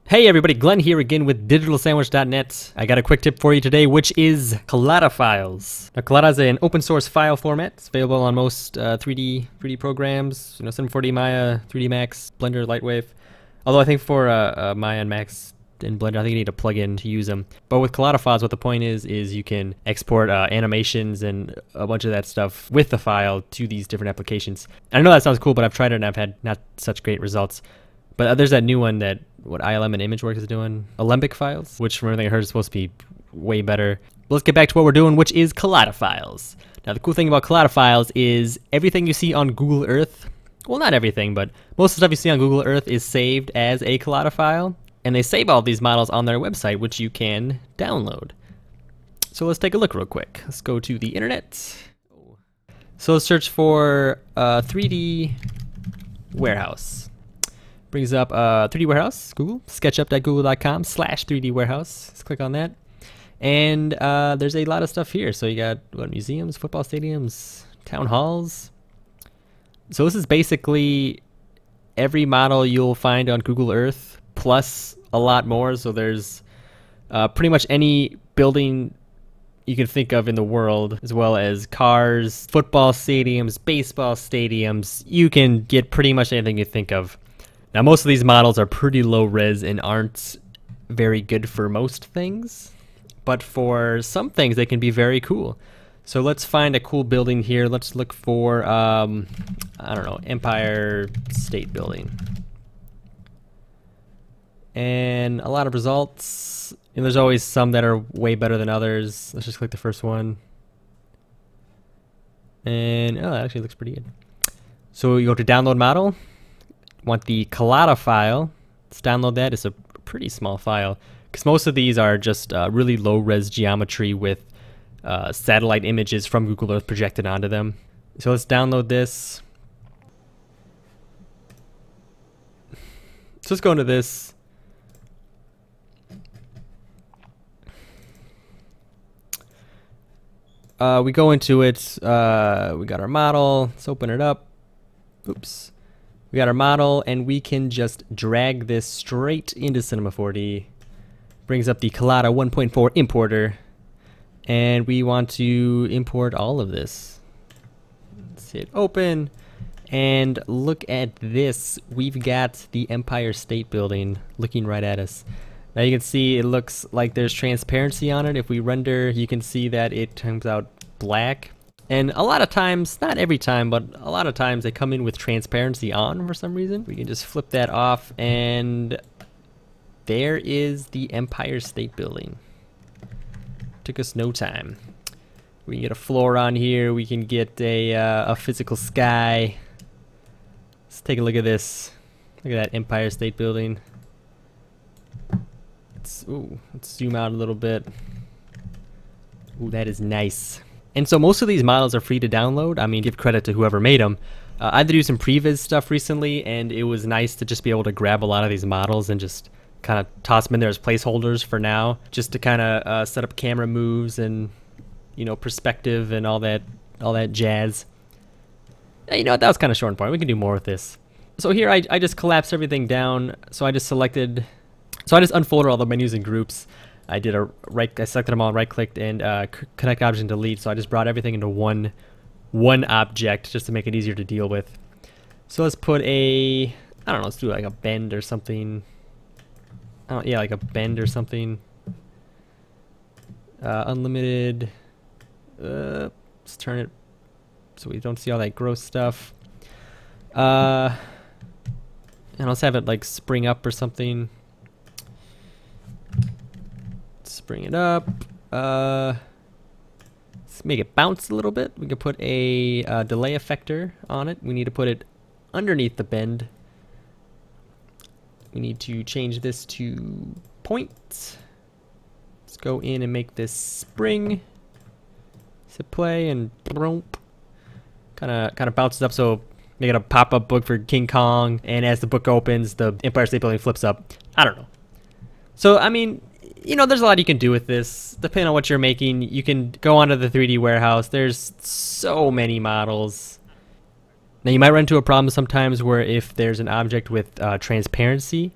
Hey everybody, Glenn here again with DigitalSandwich.net. I got a quick tip for you today, which is Collada files. Now, Collada is an open source file format. It's available on most 3D programs, C4D Maya, 3D Max, Blender, Lightwave. Although I think for Maya and Max and Blender, I think you need a plugin to use them. But with Collada files, what the point is you can export animations and a bunch of that stuff with the file to these different applications. And I know that sounds cool, but I've tried it and I've had not such great results. But there's that new one that what ILM and ImageWorks is doing, Alembic files, which from everything I heard is supposed to be way better. Let's get back to what we're doing, which is Collada files. Now the cool thing about Collada files is everything you see on Google Earth, well not everything, but most of the stuff you see on Google Earth is saved as a Collada file, and they save all these models on their website, which you can download. So let's take a look real quick. Let's go to the internet. So let's search for 3D warehouse. Brings up 3D Warehouse, Google, sketchup.google.com/3D Warehouse. Let's click on that. And there's a lot of stuff here. So you got museums, football stadiums, town halls. So this is basically every model you'll find on Google Earth, plus a lot more. So there's pretty much any building you can think of in the world, as well as cars, football stadiums, baseball stadiums. You can get pretty much anything you think of. Now most of these models are pretty low res and aren't very good for most things, but for some things they can be very cool. So let's find a cool building here. Let's look for, I don't know, Empire State Building. And a lot of results, and there's always some that are way better than others. Let's just click the first one. And, oh, that actually looks pretty good. So you go to download model. Want the Collada file. Let's download that. It's a pretty small file because most of these are just really low res geometry with satellite images from Google Earth projected onto them. So let's download this. So let's go into this. We go into it. We got our model. Let's open it up. Oops. We got our model, and we can just drag this straight into Cinema 4D. Brings up the Collada 1.4 importer, and we want to import all of this. Let's hit open, and look at this. We've got the Empire State Building looking right at us. Now you can see it looks like there's transparency on it. If we render, you can see that it comes out black. And a lot of times, not every time, but a lot of times they come in with transparency on for some reason. We can just flip that off, and there is the Empire State Building. Took us no time. We can get a floor on here. We can get a physical sky. Let's take a look at this. Look at that Empire State Building. Let's zoom out a little bit. Ooh, that is nice. And so most of these models are free to download. I mean, give credit to whoever made them. I had to do some previs stuff recently, and it was nice to just be able to grab a lot of these models and just kind of toss them in there as placeholders for now, just to kind of set up camera moves and, perspective and all that jazz. You know what, that was kind of short and point. We can do more with this. So here I just collapsed everything down. So I just unfolded all the menus and groups. I selected them all, right-clicked, and connect object and delete. So I just brought everything into one object just to make it easier to deal with. So let's put I don't know, let's do like a bend or something. Yeah, like a bend or something. Unlimited. Let's turn it so we don't see all that gross stuff. And let's have it like spring up or something. Bring it up. Let's make it bounce a little bit. We can put a delay effector on it. We need to put it underneath the bend. We need to change this to point. Let's go in and make this spring. Hit play and kind of bounces up. So make it a pop-up book for King Kong. And as the book opens, the Empire State Building flips up. I don't know. So I mean, there's a lot you can do with this. Depending on what you're making, you can go onto the 3D warehouse. There's so many models. Now you might run into a problem sometimes where if there's an object with transparency,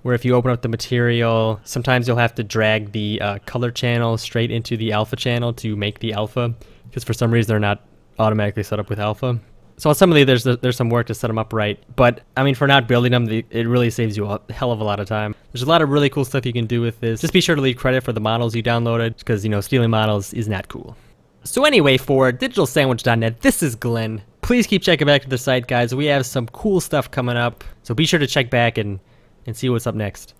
where if you open up the material, sometimes you'll have to drag the color channel straight into the alpha channel to make the alpha, because for some reason they're not automatically set up with alpha. So on some of these, there's some work to set them up right, but I mean, for not building them, it really saves you a hell of a lot of time. There's a lot of really cool stuff you can do with this. Just be sure to leave credit for the models you downloaded, because, you know, stealing models is not cool. So anyway, for digitalsandwich.net, this is Glenn. Please keep checking back to the site, guys. We have some cool stuff coming up, so be sure to check back and see what's up next.